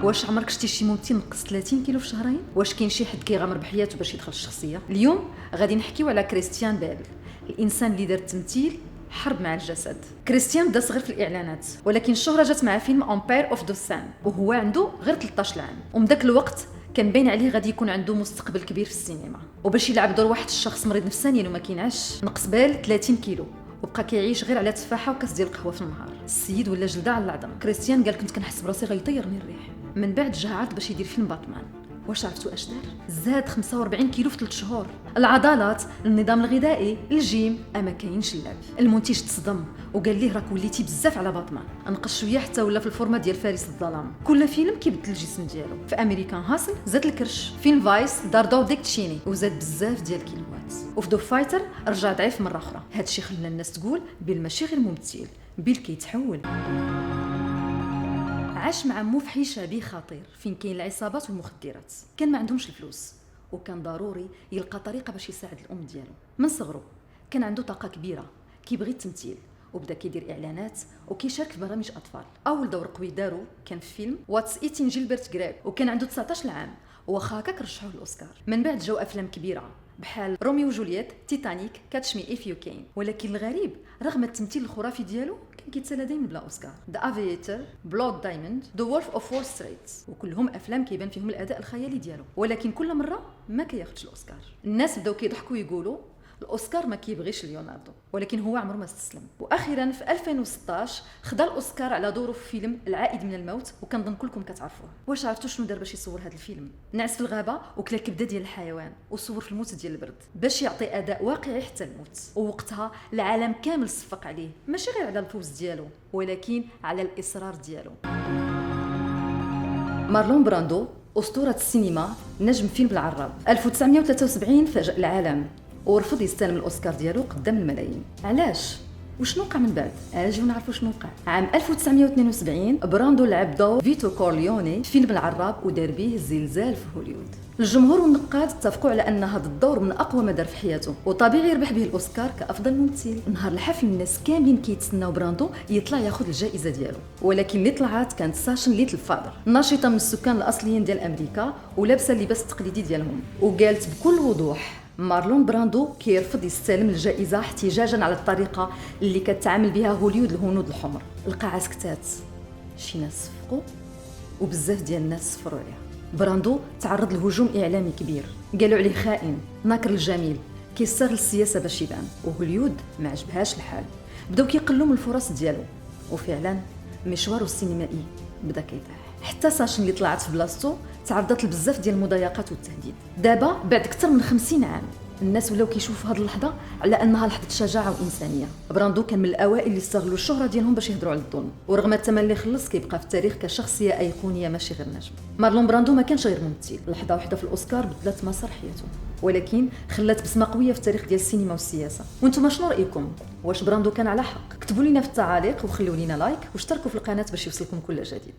واش عمرك شتي شي ممثل نقص 30 كيلو في شهرين؟ واش كاين شي حد كيغامر بحياته باش يدخل الشخصيه؟ اليوم غادي نحكيو على كريستيان بيل، الانسان اللي دار التمثيل حرب مع الجسد. كريستيان بدا صغير في الاعلانات، ولكن الشهره جات مع فيلم امبير اوف ذا سان وهو عنده غير 13 عام، ومن داك الوقت كان باين عليه غادي يكون عنده مستقبل كبير في السينما. وباش يلعب دور واحد الشخص مريض نفسانيا وما كينعش، نقص بال 30 كيلو وبقى كيعيش غير على تفاحه وكاس ديال القهوه في النهار. السيد ولا جلده على العظم. كريستيان قال كنت كنحس براسي غيطيرني الريح. من بعد جا عرض باش يدير فيلم باتمان. واش عرفتوا اش دار؟ زاد 45 كيلو في 3 شهور. العضلات، النظام الغذائي، الجيم، اما كاينش اللعب. المنتج تصدم وقال ليه راك وليتي بزاف على باتمان. نقص شويه حتى ولا في الفورمه ديال فارس الظلام. كل فيلم كيبدل الجسم ديالو. في امريكان هاسل زاد الكرش. فيلم فايس دار دور ديك تشيني وزاد بزاف ديال الكيلوات. وفي دو فايتر رجع ضعيف مره اخرى. هادشي خلى الناس تقول بيل ماشي غير ممثل، بيل كيتحول. عاش مع مو في حي شبيه خطير فين كاين العصابات والمخدرات. كان ما عندهمش الفلوس وكان ضروري يلقى طريقه باش يساعد الام ديالو. من صغره كان عنده طاقه كبيره، كيبغي التمثيل وبدا كيدير اعلانات وكيشارك في برامج اطفال. اول دور قوي دارو كان في فيلم واتس ايتين جيلبرت جريب وكان عنده 19 عام، واخا هكاك رشحوه للاوسكار. من بعد جاو افلام كبيره بحال روميو وجولييت، تيتانيك، كاتش مي اف يو كين. ولكن الغريب رغم التمثيل الخرافي ديالو كان كيتسالى دايما بلا اوسكار. ذا افيتر، بلود دايموند، ذا وولف اوف وول ستريت، وكلهم افلام كيبان فيهم الاداء الخيالي ديالو، ولكن كل مره ما كياخذش الاوسكار. الناس بداو كيضحكوا يقولوا الاوسكار ما كيبغيش ليوناردو، ولكن هو عمره ما استسلم. واخيرا في 2016 خدا الاوسكار على دوره في فيلم العائد من الموت، وكنظن كلكم كتعرفوه. واش عرفتوا شنو دار باش يصور هذا الفيلم؟ نعس في الغابه وكلا الكبده ديال الحيوان وصور في الموت ديال البرد باش يعطي اداء واقعي حتى الموت. ووقتها العالم كامل صفق عليه، ماشي غير على الفوز ديالو ولكن على الاصرار ديالو. مارلون براندو اسطوره السينما، نجم فيلم العراب. 1973 فاجأ العالم ورفض يستلم الاوسكار ديالو قدام الملايين. علاش؟ وشنو وقع من بعد؟ اجيو نعرفوا شنو وقع. عام 1972 براندو لعب دور فيتو كورليوني في فيلم العراب ودار به الزلزال في هوليوود. الجمهور والنقاد اتفقوا على ان هذا الدور من اقوى ما دار في حياته، وطبيعي يربح به الاوسكار كافضل ممثل. نهار الحفل الناس كاملين كيتسناو براندو يطلع ياخذ الجائزه ديالو، ولكن اللي طلعت كانت ساشن ليتل فادر، ناشطه من السكان الاصليين ديال امريكا ولابسه اللباس التقليدي ديالهم، وقالت بكل وضوح مارلون براندو كيرفض يستلم الجائزه احتجاجا على الطريقه اللي كتعامل بها هوليوود الهنود الحمر. القاعه سكتات، شي ناس صفقوا وبزاف ديال الناس صفروا عليها. براندو تعرض لهجوم اعلامي كبير، قالوا عليه خائن، ناكر الجميل، كيستغل السياسه باش يبان، وهوليوود ما عجبهاش الحال، بداو كيقلوا من الفرص ديالو، وفعلا مشواره السينمائي بدا كيطيح. حتى ساشن اللي طلعت في بلاصتو تعرضت لبزاف ديال المضايقات والتهديد. دابا بعد اكثر من 50 عام الناس ولاو كيشوفوا هذه اللحظه على انها لحظه شجاعه وانسانيه. براندو كان من الاوائل اللي استغلوا الشهره ديالهم باش يهضروا على الظلم، ورغم الثمن اللي خلص كيبقى في التاريخ كشخصيه ايقونيه ماشي غير نجم. مارلون براندو ما كانش غير ممثل، لحظه واحده في الاوسكار بدلت مسار حياته، ولكن خلات بصمه قويه في التاريخ ديال السينما والسياسه. وانتم شنو رايكم؟ واش براندو كان على حق؟ كتبوا لنا في التعاليق وخلوا لنا لايك واشتركوا في القناه باش يوصلكم كل جديد.